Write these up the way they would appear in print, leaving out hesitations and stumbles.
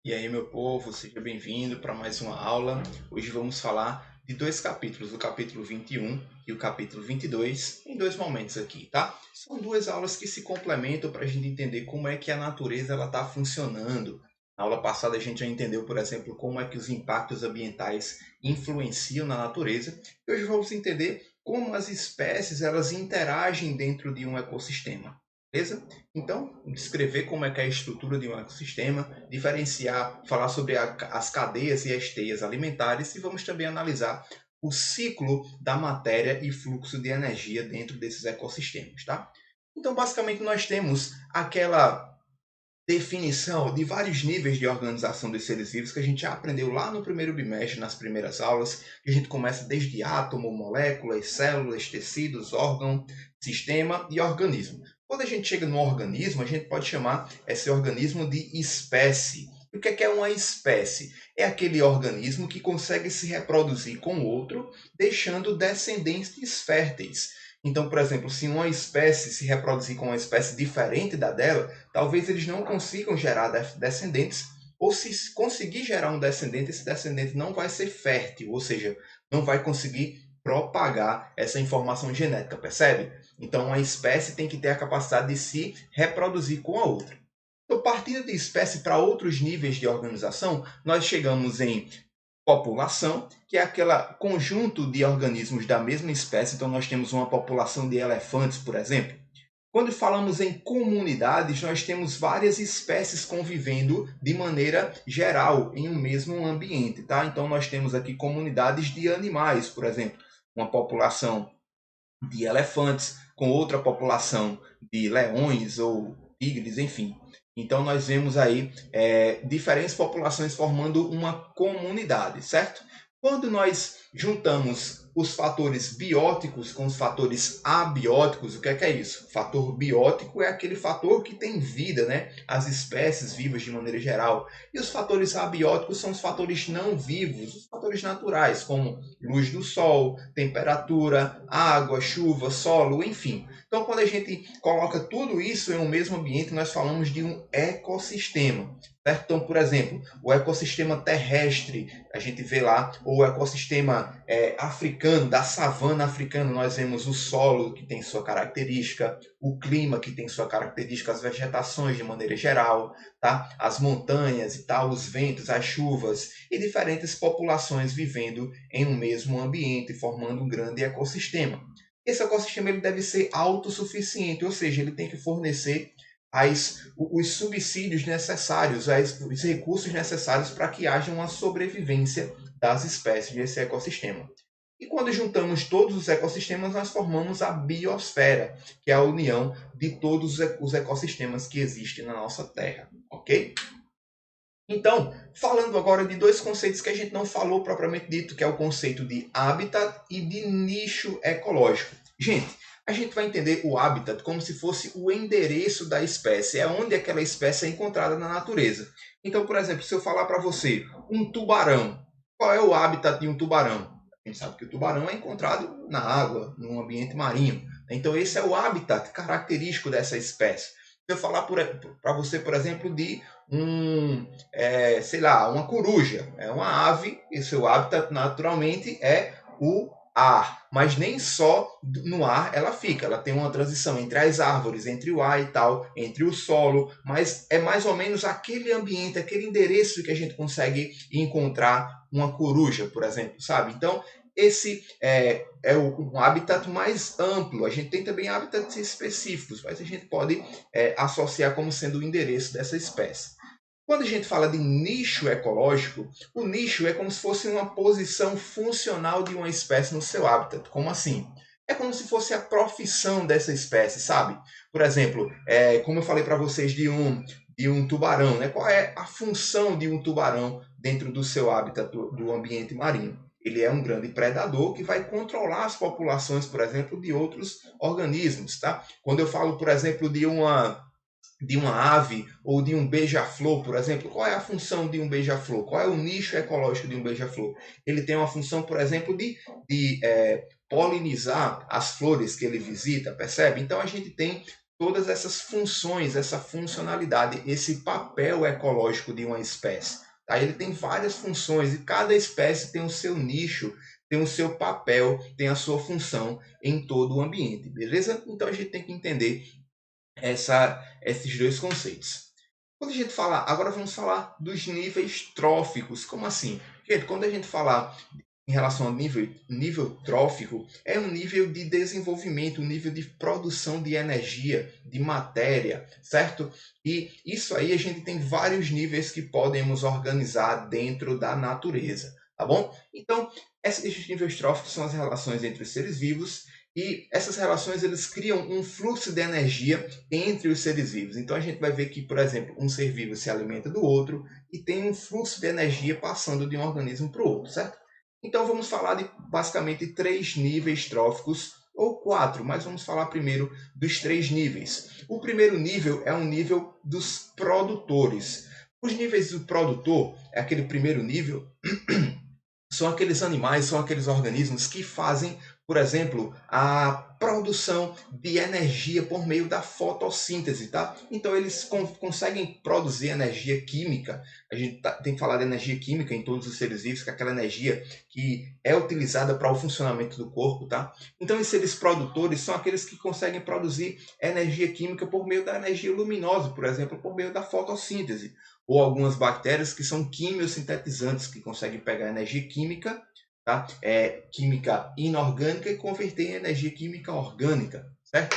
E aí, meu povo, seja bem-vindo para mais uma aula. Hoje vamos falar de dois capítulos, o capítulo 21 e o capítulo 22, em dois momentos aqui, tá? São duas aulas que se complementam para a gente entender como é que a natureza está funcionando. Na aula passada a gente já entendeu, por exemplo, como é que os impactos ambientais influenciam na natureza. E hoje vamos entender como as espécies elas interagem dentro de um ecossistema. Beleza? Então, descrever como é que é a estrutura de um ecossistema, diferenciar, falar sobre as cadeias e as teias alimentares e vamos também analisar o ciclo da matéria e fluxo de energia dentro desses ecossistemas, tá? Então, basicamente, nós temos aquela definição de vários níveis de organização dos seres vivos que a gente já aprendeu lá no primeiro bimestre, nas primeiras aulas, que a gente começa desde átomo, moléculas, células, tecidos, órgão, sistema e organismo. Quando a gente chega no organismo, a gente pode chamar esse organismo de espécie. E o que é uma espécie? É aquele organismo que consegue se reproduzir com outro, deixando descendentes férteis. Então, por exemplo, se uma espécie se reproduzir com uma espécie diferente da dela, talvez eles não consigam gerar descendentes, ou se conseguir gerar um descendente, esse descendente não vai ser fértil, ou seja, não vai conseguir propagar essa informação genética, percebe? Então, uma espécie tem que ter a capacidade de se reproduzir com a outra. Então, partindo de espécie para outros níveis de organização, nós chegamos em população, que é aquele conjunto de organismos da mesma espécie. Então, nós temos uma população de elefantes, por exemplo. Quando falamos em comunidades, nós temos várias espécies convivendo de maneira geral em um mesmo ambiente, tá? Então, nós temos aqui comunidades de animais, por exemplo, uma população de elefantes com outra população de leões ou tigres, enfim. Então, nós vemos aí diferentes populações formando uma comunidade, certo? Quando nós juntamos os fatores bióticos com os fatores abióticos, o que é isso? O fator biótico é aquele fator que tem vida, né? As espécies vivas de maneira geral. E os fatores abióticos são os fatores não vivos, os fatores naturais, como luz do sol, temperatura, água, chuva, solo, enfim. Então, quando a gente coloca tudo isso em um mesmo ambiente, nós falamos de um ecossistema. Certo? Então, por exemplo, o ecossistema terrestre, a gente vê lá, ou o ecossistema africano, da savana africana, nós vemos o solo, que tem sua característica, o clima, que tem sua característica, as vegetações de maneira geral, tá? As montanhas e tal, os ventos, as chuvas, e diferentes populações vivendo em um mesmo ambiente, formando um grande ecossistema. Esse ecossistema ele deve ser autossuficiente, ou seja, ele tem que fornecer os subsídios necessários, os recursos necessários para que haja uma sobrevivência das espécies desse ecossistema. E quando juntamos todos os ecossistemas, nós formamos a biosfera, que é a união de todos os ecossistemas que existem na nossa Terra, ok? Então, falando agora de dois conceitos que a gente não falou propriamente dito, que é o conceito de habitat e de nicho ecológico. Gente, a gente vai entender o habitat como se fosse o endereço da espécie, é onde aquela espécie é encontrada na natureza. Então, por exemplo, se eu falar para você um tubarão, qual é o habitat de um tubarão? A gente sabe que o tubarão é encontrado na água, no ambiente marinho. Então, esse é o habitat característico dessa espécie. Se eu falar para você, por exemplo, de sei lá, uma coruja, é uma ave e seu hábitat naturalmente é o ar, mas nem só no ar ela fica, ela tem uma transição entre as árvores, entre o ar e tal, entre o solo, mas é mais ou menos aquele ambiente, aquele endereço que a gente consegue encontrar uma coruja, por exemplo, sabe? Então, esse é um habitat mais amplo. A gente tem também habitats específicos, mas a gente pode associar como sendo o endereço dessa espécie. Quando a gente fala de nicho ecológico, o nicho é como se fosse uma posição funcional de uma espécie no seu hábitat. Como assim? É como se fosse a profissão dessa espécie, sabe? Por exemplo, como eu falei para vocês de um tubarão, né? Qual é a função de um tubarão dentro do seu hábitat, do ambiente marinho? Ele é um grande predador que vai controlar as populações, por exemplo, de outros organismos, tá? Quando eu falo, por exemplo, de uma ave ou de um beija-flor, por exemplo, qual é a função de um beija-flor? Qual é o nicho ecológico de um beija-flor? Ele tem uma função, por exemplo, de polinizar as flores que ele visita, percebe? Então a gente tem todas essas funções, essa funcionalidade, esse papel ecológico de uma espécie. Tá? Ele tem várias funções e cada espécie tem o seu nicho, tem o seu papel, tem a sua função em todo o ambiente, beleza? Então a gente tem que entender esses dois conceitos. Quando a gente falar, agora vamos falar dos níveis tróficos. Como assim? Gente, quando a gente falar em relação ao nível trófico, é um nível de desenvolvimento, um nível de produção de energia, de matéria, certo? E isso aí a gente tem vários níveis que podemos organizar dentro da natureza, tá bom? Então, esses níveis tróficos são as relações entre os seres vivos e essas relações eles criam um fluxo de energia entre os seres vivos. Então a gente vai ver que, por exemplo, um ser vivo se alimenta do outro e tem um fluxo de energia passando de um organismo para o outro, certo? Então vamos falar de basicamente 3 níveis tróficos, ou 4, mas vamos falar primeiro dos 3 níveis. O primeiro nível é um nível dos produtores. Os níveis do produtor, é aquele primeiro nível, são aqueles animais, são aqueles organismos que fazem, por exemplo, a produção de energia por meio da fotossíntese, tá? Então eles conseguem produzir energia química. A gente tem que falar de energia química em todos os seres vivos, que é aquela energia que é utilizada para o funcionamento do corpo, tá? Então os seres produtores são aqueles que conseguem produzir energia química por meio da energia luminosa, por exemplo, por meio da fotossíntese, ou algumas bactérias que são quimiosintetizantes, que conseguem pegar energia química, tá? Química inorgânica e converter em energia química orgânica, certo?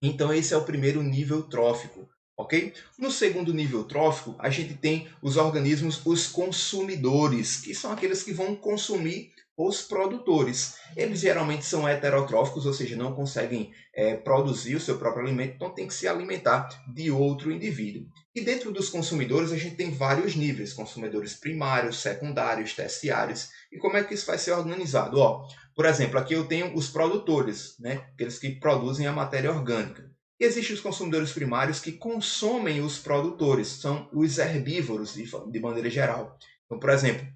Então esse é o primeiro nível trófico, ok? No segundo nível trófico, a gente tem os organismos, os consumidores, que são aqueles que vão consumir os produtores. Eles geralmente são heterotróficos, ou seja, não conseguem produzir o seu próprio alimento, então tem que se alimentar de outro indivíduo. E dentro dos consumidores, a gente tem vários níveis, consumidores primários, secundários, terciários. E como é que isso vai ser organizado? Por exemplo, aqui eu tenho os produtores, né? Aqueles que produzem a matéria orgânica. E existem os consumidores primários que consomem os produtores, são os herbívoros de maneira geral. Então, por exemplo,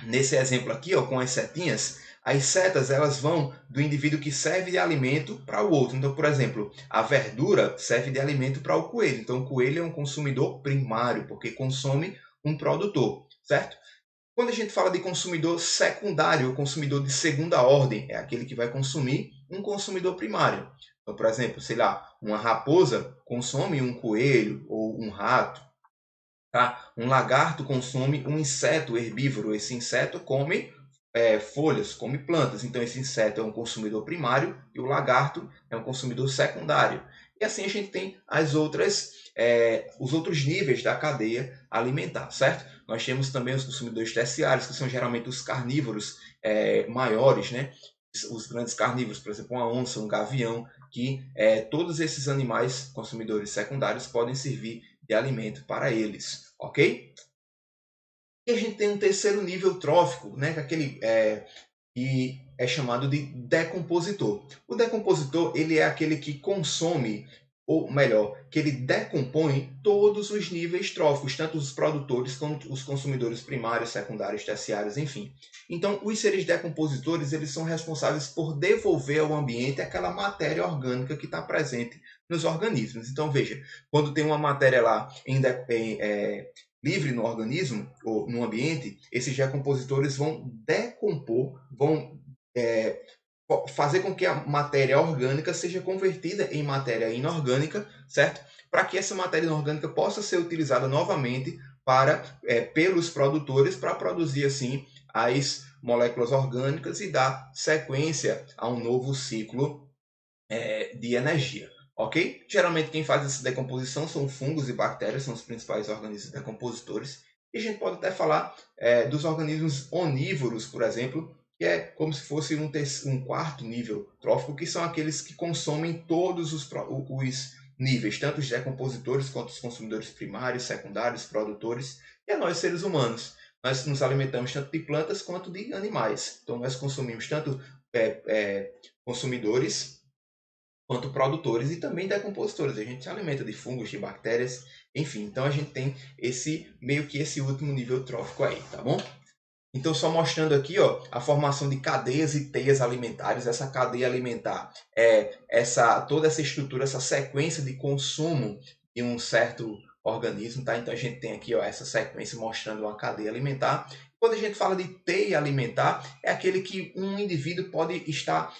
nesse exemplo aqui, com as setinhas, as setas elas vão do indivíduo que serve de alimento para o outro. Então, por exemplo, a verdura serve de alimento para o coelho. Então, o coelho é um consumidor primário, porque consome um produtor, certo? Quando a gente fala de consumidor secundário, ou consumidor de segunda ordem, é aquele que vai consumir um consumidor primário. Então, por exemplo, sei lá, uma raposa consome um coelho ou um rato. Tá? Um lagarto consome um inseto herbívoro. Esse inseto come folhas, come plantas. Então, esse inseto é um consumidor primário e o lagarto é um consumidor secundário. E assim a gente tem os outros níveis da cadeia alimentar, certo? Nós temos também os consumidores terciários, que são geralmente os carnívoros maiores, né? Os grandes carnívoros, por exemplo, uma onça, um gavião, que todos esses animais consumidores secundários podem servir de alimento para eles, ok? E a gente tem um terceiro nível trófico, né, que é chamado de decompositor. O decompositor ele é aquele que consome, ou melhor, que ele decompõe todos os níveis tróficos, tanto os produtores quanto os consumidores primários, secundários, terciários, enfim. Então, os seres decompositores eles são responsáveis por devolver ao ambiente aquela matéria orgânica que está presente nos organismos. Então, veja, quando tem uma matéria lá livre no organismo ou no ambiente, esses decompositores vão decompor, vão fazer com que a matéria orgânica seja convertida em matéria inorgânica, certo? Para que essa matéria inorgânica possa ser utilizada novamente pelos produtores para produzir assim as moléculas orgânicas e dar sequência a um novo ciclo de energia. Ok? Geralmente quem faz essa decomposição são fungos e bactérias, são os principais organismos decompositores. E a gente pode até falar dos organismos onívoros, por exemplo, que é como se fosse um quarto nível trófico, que são aqueles que consomem todos os níveis, tanto os decompositores quanto os consumidores primários, secundários, produtores, e nós seres humanos. Nós nos alimentamos tanto de plantas quanto de animais. Então nós consumimos tanto consumidores quanto produtores e também decompositores. A gente se alimenta de fungos, de bactérias, enfim. Então a gente tem esse último nível trófico aí, tá bom? Então, só mostrando aqui, ó, a formação de cadeias e teias alimentares. Essa cadeia alimentar é toda essa estrutura, essa sequência de consumo de um certo organismo, tá? Então, a gente tem aqui, ó, essa sequência mostrando uma cadeia alimentar. Quando a gente fala de teia alimentar, é aquele que um indivíduo pode estar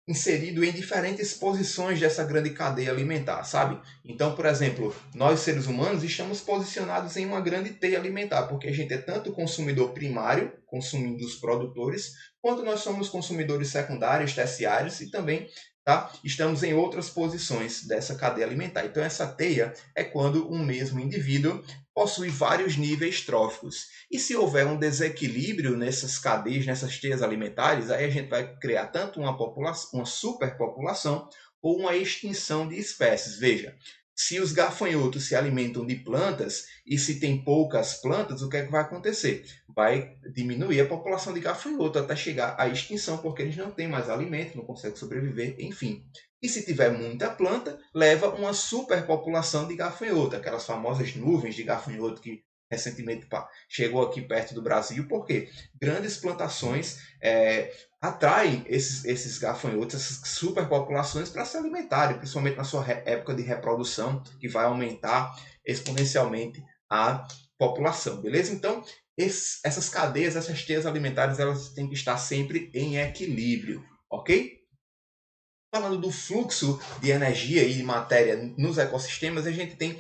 inserido em diferentes posições dessa grande cadeia alimentar, sabe? Então, por exemplo, nós seres humanos estamos posicionados em uma grande teia alimentar, porque a gente é tanto consumidor primário, consumindo os produtores, quanto nós somos consumidores secundários, terciários e também, tá? Estamos em outras posições dessa cadeia alimentar. Então, essa teia é quando um mesmo indivíduo possui vários níveis tróficos. E se houver um desequilíbrio nessas cadeias, nessas teias alimentares, aí a gente vai criar tanto uma superpopulação ou uma extinção de espécies. Veja, se os gafanhotos se alimentam de plantas e se tem poucas plantas, o que é que vai acontecer? Vai diminuir a população de gafanhoto até chegar à extinção, porque eles não têm mais alimento, não conseguem sobreviver, enfim. E se tiver muita planta, leva uma superpopulação de gafanhoto, aquelas famosas nuvens de gafanhoto que recentemente chegou aqui perto do Brasil, porque grandes plantações atraem esses gafanhotos, essas superpopulações para se alimentarem, principalmente na sua época de reprodução, que vai aumentar exponencialmente a população, beleza? Então, essas cadeias, essas teias alimentares, elas têm que estar sempre em equilíbrio, ok? Falando do fluxo de energia e de matéria nos ecossistemas, a gente tem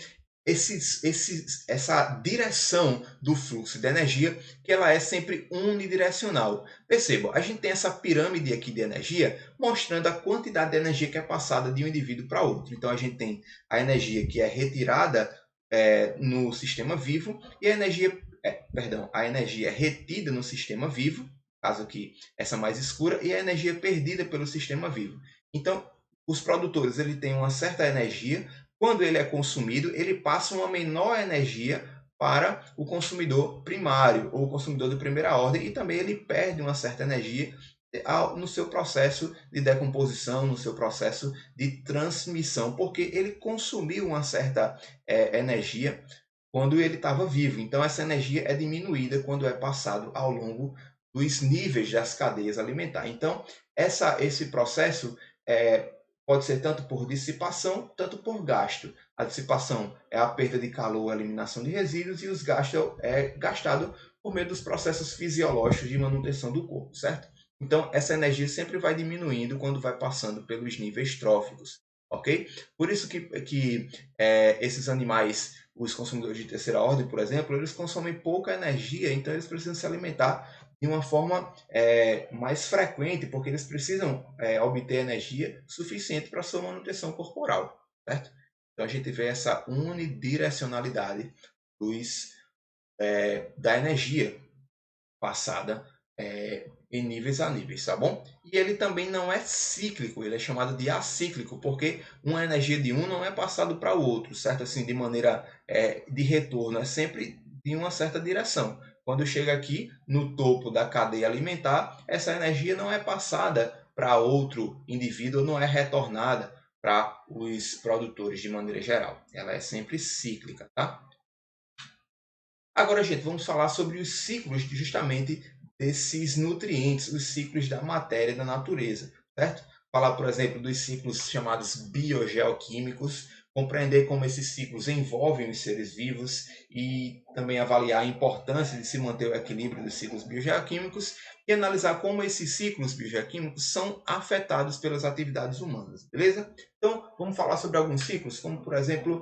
essa direção do fluxo de energia, que ela é sempre unidirecional. Perceba, a gente tem essa pirâmide aqui de energia, mostrando a quantidade de energia que é passada de um indivíduo para outro. Então, a gente tem a energia que é retirada no sistema vivo e a energia é retida no sistema vivo, caso aqui essa mais escura, e a energia perdida pelo sistema vivo. Então, os produtores ele têm uma certa energia. Quando ele é consumido, ele passa uma menor energia para o consumidor primário ou o consumidor de primeira ordem, e também ele perde uma certa energia no seu processo de decomposição, no seu processo de transmissão, porque ele consumiu uma certa energia quando ele estava vivo. Então, essa energia é diminuída quando é passado ao longo dos níveis das cadeias alimentares. Então, esse processo pode ser tanto por dissipação, tanto por gasto. A dissipação é a perda de calor, a eliminação de resíduos, e os gastos é gastado por meio dos processos fisiológicos de manutenção do corpo, certo? Então, essa energia sempre vai diminuindo quando vai passando pelos níveis tróficos, ok? Por isso que esses animais, os consumidores de terceira ordem, por exemplo, eles consomem pouca energia, então eles precisam se alimentar de uma forma mais frequente, porque eles precisam obter energia suficiente para a sua manutenção corporal, certo? Então a gente vê essa unidirecionalidade da energia passada em níveis a níveis, tá bom? E ele também não é cíclico, ele é chamado de acíclico, porque uma energia de um não é passado para o outro, certo? Assim, de maneira de retorno, é sempre em uma certa direção. Quando chega aqui no topo da cadeia alimentar, essa energia não é passada para outro indivíduo, não é retornada para os produtores de maneira geral. Ela é sempre cíclica, tá? Agora, gente, vamos falar sobre os ciclos justamente desses nutrientes, os ciclos da matéria e da natureza, certo? Falar, por exemplo, dos ciclos chamados biogeoquímicos, compreender como esses ciclos envolvem os seres vivos e também avaliar a importância de se manter o equilíbrio dos ciclos biogeoquímicos e analisar como esses ciclos biogeoquímicos são afetados pelas atividades humanas, beleza? Então, vamos falar sobre alguns ciclos, como, por exemplo,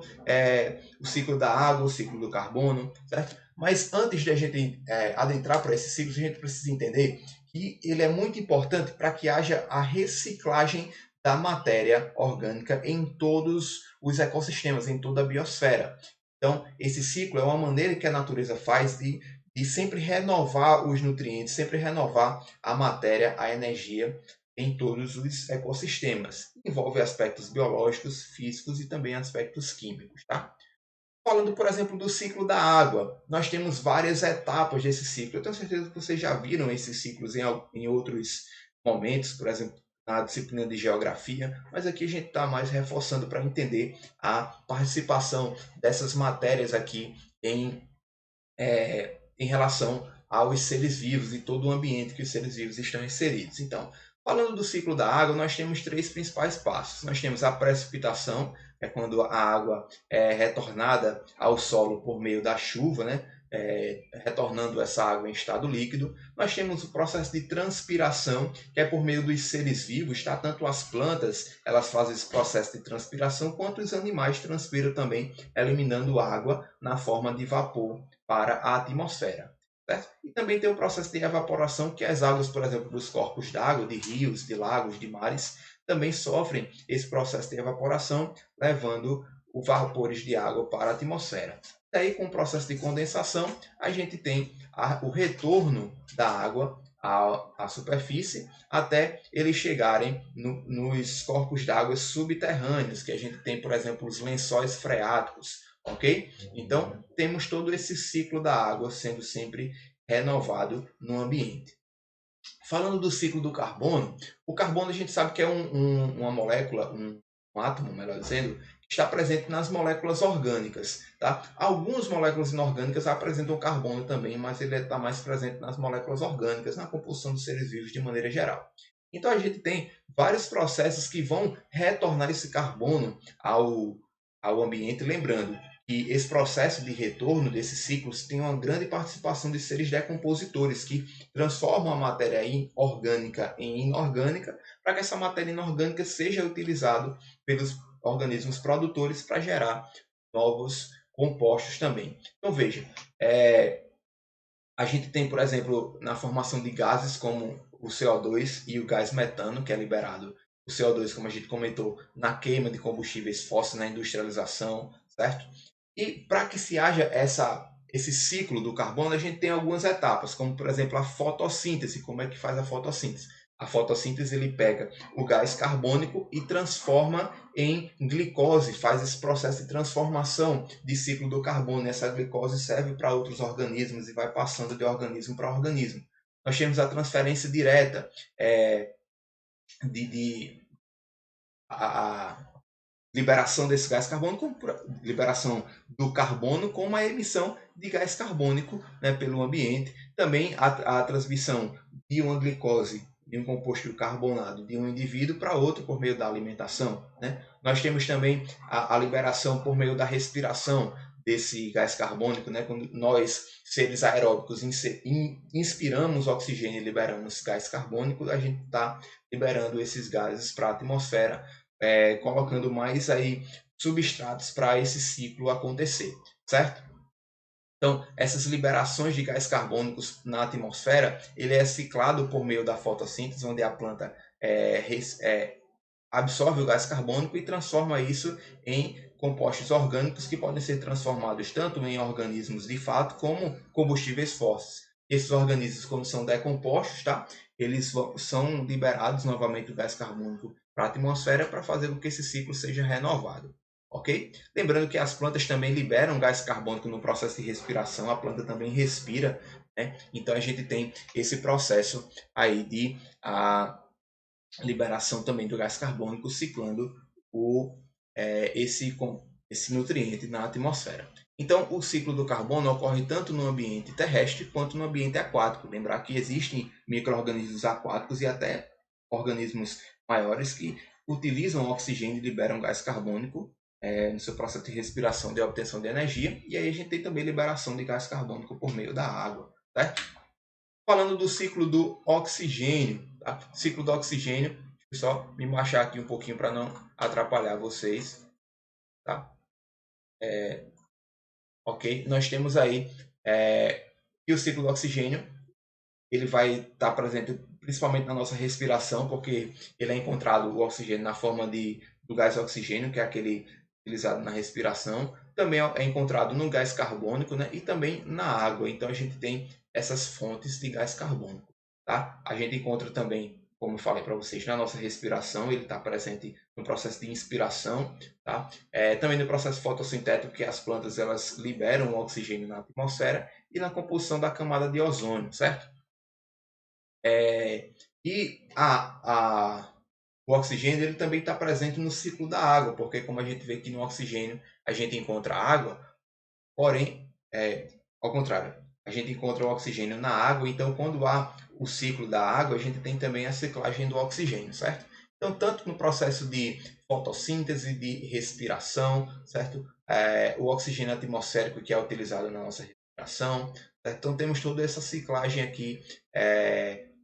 o ciclo da água, o ciclo do carbono, certo? Mas antes de a gente adentrar para esses ciclos, a gente precisa entender que ele é muito importante para que haja a reciclagem da matéria orgânica em todos os ecossistemas, em toda a biosfera. Então, esse ciclo é uma maneira que a natureza faz de sempre renovar os nutrientes, sempre renovar a matéria, a energia em todos os ecossistemas. Envolve aspectos biológicos, físicos e também aspectos químicos, tá? Falando, por exemplo, do ciclo da água, nós temos várias etapas desse ciclo. Eu tenho certeza que vocês já viram esses ciclos em outros momentos, por exemplo, na disciplina de geografia, mas aqui a gente está mais reforçando para entender a participação dessas matérias aqui em relação aos seres vivos e todo o ambiente que os seres vivos estão inseridos. Então, falando do ciclo da água, nós temos três principais passos. Nós temos a precipitação, é quando a água é retornada ao solo por meio da chuva, né? Retornando essa água em estado líquido. Nós temos o processo de transpiração, que é por meio dos seres vivos, tá? Tanto as plantas, elas fazem esse processo de transpiração, quanto os animais transpiram também, eliminando água na forma de vapor para a atmosfera. Certo? E também tem o processo de evaporação, que as águas, por exemplo, dos corpos d'água, de rios, de lagos, de mares, também sofrem esse processo de evaporação, levando os vapores de água para a atmosfera. Daí, com o processo de condensação, a gente tem o retorno da água à superfície até eles chegarem nos corpos d'água subterrâneos, que a gente tem, por exemplo, os lençóis freáticos, ok? Então, temos todo esse ciclo da água sendo sempre renovado no ambiente. Falando do ciclo do carbono, o carbono a gente sabe que é uma molécula, um átomo, melhor dizendo, que está presente nas moléculas orgânicas. Tá? Algumas moléculas inorgânicas apresentam carbono também, mas ele está mais presente nas moléculas orgânicas, na composição dos seres vivos de maneira geral. Então a gente tem vários processos que vão retornar esse carbono ao ambiente, lembrando que esse processo de retorno desses ciclos tem uma grande participação de seres decompositores que transformam a matéria orgânica em inorgânica para que essa matéria inorgânica seja utilizada pelos organismos produtores para gerar novos compostos também. Então veja, a gente tem, por exemplo, na formação de gases como o CO2 e o gás metano, que é liberado. O CO2, como a gente comentou, na queima de combustíveis fósseis, na industrialização, certo? E para que se haja esse ciclo do carbono, a gente tem algumas etapas, como por exemplo a fotossíntese. Como é que faz a fotossíntese? A fotossíntese ele pega o gás carbônico e transforma em glicose, faz esse processo de transformação de ciclo do carbono. Essa glicose serve para outros organismos e vai passando de organismo para organismo. Nós temos a transferência direta a liberação desse gás carbônico, liberação do carbono com uma emissão de gás carbônico, né, pelo ambiente. Também a transmissão de uma glicose, de um composto carbonado, de um indivíduo para outro por meio da alimentação. Né? Nós temos também a liberação por meio da respiração desse gás carbônico, né? Quando nós, seres aeróbicos, inspiramos oxigênio e liberamos gás carbônico, a gente está liberando esses gases para a atmosfera, colocando mais aí substratos para esse ciclo acontecer, certo? Então, essas liberações de gás carbônicos na atmosfera, ele é ciclado por meio da fotossíntese, onde a planta absorve o gás carbônico e transforma isso em compostos orgânicos que podem ser transformados tanto em organismos de fato como combustíveis fósseis. Esses organismos, quando são decompostos, tá? Eles são liberados novamente o gás carbônico para a atmosfera para fazer com que esse ciclo seja renovado. Ok? Lembrando que as plantas também liberam gás carbônico no processo de respiração, a planta também respira, né? Então a gente tem esse processo aí de liberação também do gás carbônico, ciclando esse nutriente na atmosfera. Então, o ciclo do carbono ocorre tanto no ambiente terrestre quanto no ambiente aquático. Lembrar que existem micro-organismos aquáticos e até organismos maiores que utilizam oxigênio e liberam gás carbônico no seu processo de respiração, de obtenção de energia. E aí a gente tem também liberação de gás carbônico por meio da água. Certo? Falando do ciclo do oxigênio. Tá? Ciclo do oxigênio, deixa eu só me marchar aqui um pouquinho para não atrapalhar vocês. Tá? Ok? Nós temos aí e o ciclo do oxigênio, ele vai estar presente principalmente na nossa respiração, porque ele é encontrado o oxigênio na forma do gás oxigênio, que é aquele utilizado na respiração. Também é encontrado no gás carbônico, né? E também na água. Então a gente tem essas fontes de gás carbônico. Tá? A gente encontra também, como eu falei para vocês, na nossa respiração, ele está presente no processo de inspiração, tá? Também no processo fotossintético, que as plantas elas liberam o oxigênio na atmosfera, e na composição da camada de ozônio, certo? E o oxigênio ele também está presente no ciclo da água, porque como a gente vê que no oxigênio a gente encontra água, porém, ao contrário, a gente encontra o oxigênio na água, então quando há o ciclo da água, a gente tem também a ciclagem do oxigênio, certo? Então, tanto no processo de fotossíntese, de respiração, certo? O oxigênio atmosférico que é utilizado na nossa respiração, certo? Então temos toda essa ciclagem aqui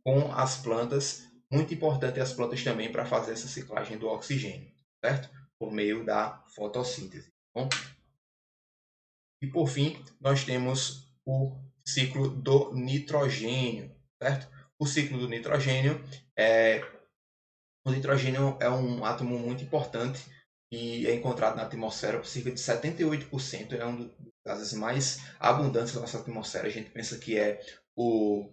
com as plantas, muito importante as plantas também para fazer essa ciclagem do oxigênio, certo? Por meio da fotossíntese. Bom? E por fim, nós temos o ciclo do nitrogênio, certo? O ciclo do nitrogênio o nitrogênio é um átomo muito importante e é encontrado na atmosfera por cerca de 78%. É um dos gases mais abundantes da nossa atmosfera. A gente pensa que é o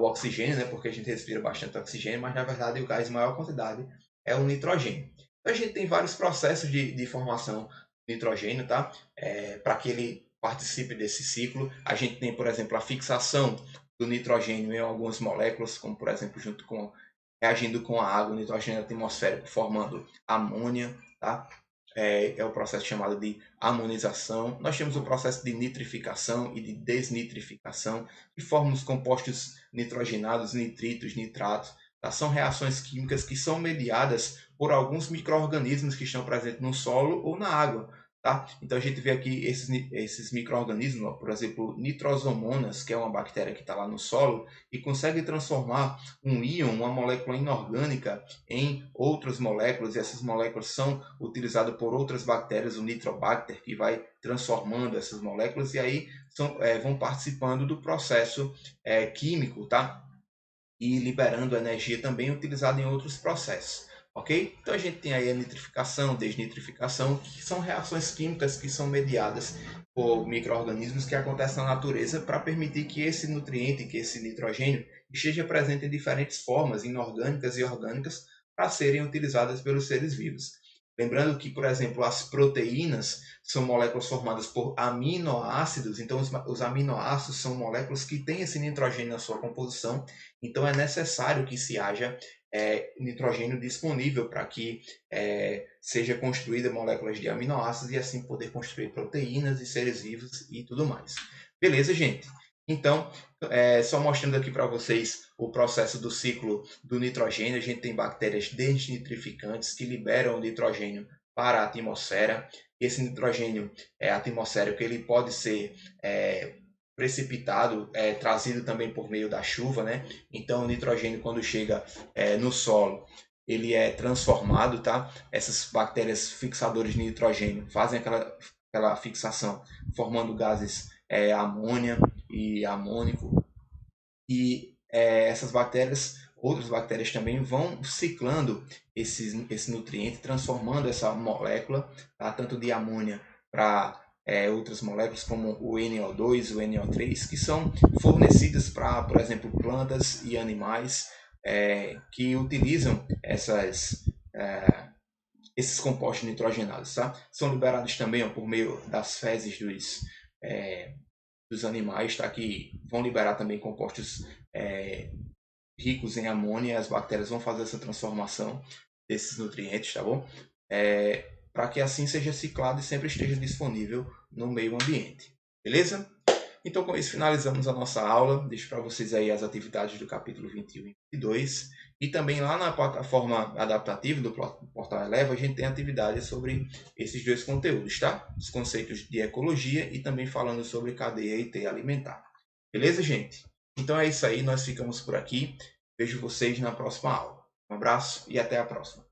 oxigênio, né? Porque a gente respira bastante oxigênio, mas na verdade o gás em maior quantidade é o nitrogênio. Então, a gente tem vários processos de formação de nitrogênio, tá? Para que ele participe desse ciclo. A gente tem, por exemplo, a fixação do nitrogênio em algumas moléculas, como por exemplo, reagindo com a água, o nitrogênio atmosférico, formando amônia, tá? É o processo chamado de amonização. Nós temos o processo de nitrificação e de desnitrificação, que formam os compostos nitrogenados, nitritos, nitratos. Tá? São reações químicas que são mediadas por alguns micro-organismos que estão presentes no solo ou na água. Tá? Então a gente vê aqui esses micro-organismos, por exemplo, nitrosomonas, que é uma bactéria que está lá no solo, e consegue transformar um íon, uma molécula inorgânica, em outras moléculas, e essas moléculas são utilizadas por outras bactérias, o Nitrobacter, que vai transformando essas moléculas, e aí vão participando do processo químico, tá? E liberando energia também utilizada em outros processos. Ok? Então a gente tem aí a nitrificação, desnitrificação, que são reações químicas que são mediadas por micro-organismos que acontecem na natureza para permitir que esse nutriente, que esse nitrogênio, esteja presente em diferentes formas, inorgânicas e orgânicas, para serem utilizadas pelos seres vivos. Lembrando que, por exemplo, as proteínas são moléculas formadas por aminoácidos, então os aminoácidos são moléculas que têm esse nitrogênio na sua composição, então é necessário que se haja nitrogênio disponível para que seja construída moléculas de aminoácidos e assim poder construir proteínas e seres vivos e tudo mais. Beleza, gente? Então, só mostrando aqui para vocês o processo do ciclo do nitrogênio, a gente tem bactérias desnitrificantes que liberam o nitrogênio para a atmosfera. Esse nitrogênio atmosférico ele pode ser precipitado, trazido também por meio da chuva, né? Então, o nitrogênio, quando chega no solo, ele é transformado, tá? Essas bactérias fixadoras de nitrogênio fazem aquela fixação, formando gases amônia e amônico. E essas bactérias, outras bactérias também vão ciclando esse nutriente, transformando essa molécula, tá? Tanto de amônia para outras moléculas como o NO2, o NO3, que são fornecidas para, por exemplo, plantas e animais que utilizam esses compostos nitrogenados. Tá? São liberados também por meio das fezes dos animais, tá? Que vão liberar também compostos ricos em amônia. As bactérias vão fazer essa transformação desses nutrientes, tá bom? Para que assim seja ciclado e sempre esteja disponível no meio ambiente. Beleza? Então, com isso, finalizamos a nossa aula. Deixo para vocês aí as atividades do capítulo 21 e 22. E também lá na plataforma adaptativa do Portal Eleva, a gente tem atividades sobre esses dois conteúdos, tá? Os conceitos de ecologia e também falando sobre cadeia e teia alimentar. Beleza, gente? Então é isso aí, nós ficamos por aqui. Vejo vocês na próxima aula. Um abraço e até a próxima.